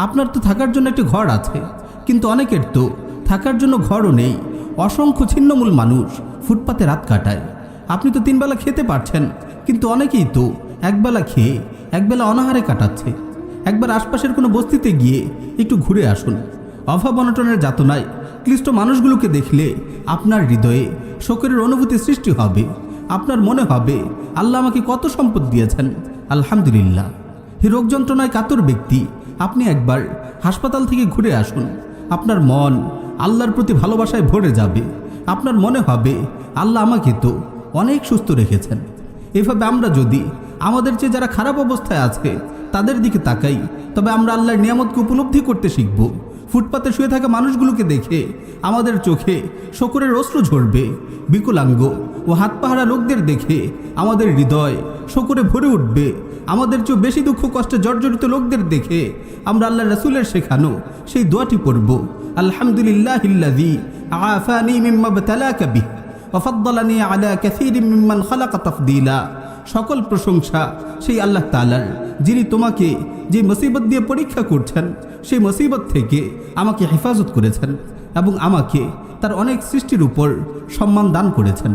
আপনার তো থাকার জন্য একটি ঘর আছে, কিন্তু অনেকের তো থাকার জন্য ঘরও নেই। অসংখ্য ছিন্নমূল মানুষ ফুটপাতে রাত কাটায়। আপনি তো 3 বেলা খেতে পারছেন, কিন্তু অনেকেই তো একবেলা খেয়ে একবেলা অনাহারে কাটাচ্ছে। একবার আশপাশের কোনো বস্তিতে গিয়ে একটু ঘুরে আসুন। অভাব অনটনের যাতনায় ক্লিষ্ট মানুষগুলোকে দেখলে আপনার হৃদয়ে শোকের অনুভূতি সৃষ্টি হবে। আপনার মনে হবে, আল্লাহ আমাকে কত সম্পদ দিয়েছেন, আলহামদুলিল্লাহ। হে রোগ যন্ত্রণায় কাতর ব্যক্তি, আপনি একবার হাসপাতাল থেকে ঘুরে আসুন। আপনার মন আল্লাহর প্রতি ভালোবাসায় ভরে যাবে। আপনার মনে হবে, আল্লাহ আমাকে তো অনেক সুস্থ রেখেছেন। এভাবে আমরা যদি আমাদের চেয়ে যারা খারাপ অবস্থায় আছে তাদের দিকে তাকাই, তবে আমরা আল্লাহর নিয়ামতকে উপলব্ধি করতে শিখব। ফুটপাতে শুয়ে থাকা মানুষগুলোকে দেখে আমাদের চোখে শোকরের অশ্রু ঝরবে। বিকলাঙ্গ ও হাত পাহারা লোকদের দেখে আমাদের হৃদয় শোকরে ভরে উঠবে। আমাদের চেয়ে বেশি দুঃখ কষ্টে জর্জরিত লোকদের দেখে আমরা আল্লাহ রাসূলের শেখানো সেই দোয়াটি পড়ব, আলহামদুলিল্লাহিল্লাযী আফানি মিম্মা বতালাকা বিহি ওয়া ফাদ্দালানি আলা কাসীরিম মিম্মান খালাকা তাফদীলা। সকল প্রশংসা সেই আল্লাহ তাআলার, যিনি তোমাকে যে মুসিবত দিয়ে পরীক্ষা করছেন সেই মুসিবত থেকে আমাকে হেফাজত করেছেন এবং আমাকে তার অনেক সৃষ্টির উপর সম্মান দান করেছেন।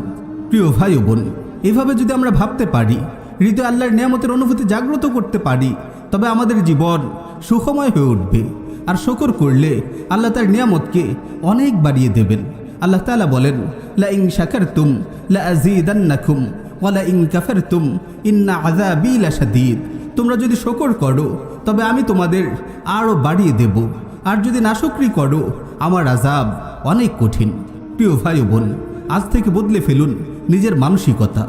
প্রিয় ভাই ও বোন, এভাবে যদি আমরা ভাবতে পারি, হৃদয় আল্লাহর নিয়ামতের অনুভূতি জাগ্রত করতে পারি, তবে আমাদের জীবন সুখময় হয়ে উঠবে। আর শুকর করলে আল্লাহ তার নিয়ামতকে অনেক বাড়িয়ে দেবেন। আল্লাহ তাআলা বলেন, লা ইন শাকারতুম লা আযীদান্নাকুম ওয়া লা ইন কাফারতুম ইন্না আযাবী লাশাদীদ। তোমরা যদি শুকর করো তবে আমি তোমাদের আরও বাড়িয়ে দেব, আর যদি নাশুকরি করো আমার আযাব অনেক কঠিন। প্রিয় ভাই ও বোন, আজ থেকে বদলে ফেলুন নিজের মানসিকতা।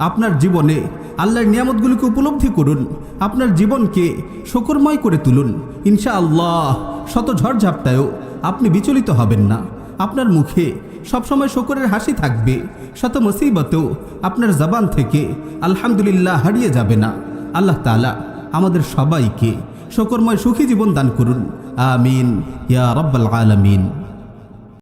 আপনার জীবনে আল্লাহর নিয়ামতগুলোকে উপলব্ধি করুন, আপনার জীবনকে শুকরময় করে তুলুন। ইনশাআল্লাহ শত ঝড়ঝাপটায়ও আপনি বিচলিত হবেন না। আপনার মুখে সবসময় শুকরের হাসি থাকবে। শত মুসিবতেও আপনার জবান থেকে আলহামদুলিল্লাহ হারিয়ে যাবে না। আল্লাহ তাআলা আমাদের সবাইকে শুকরময় সুখী জীবন দান করুন। আমিন ইয়া রাব্বাল আলামিন।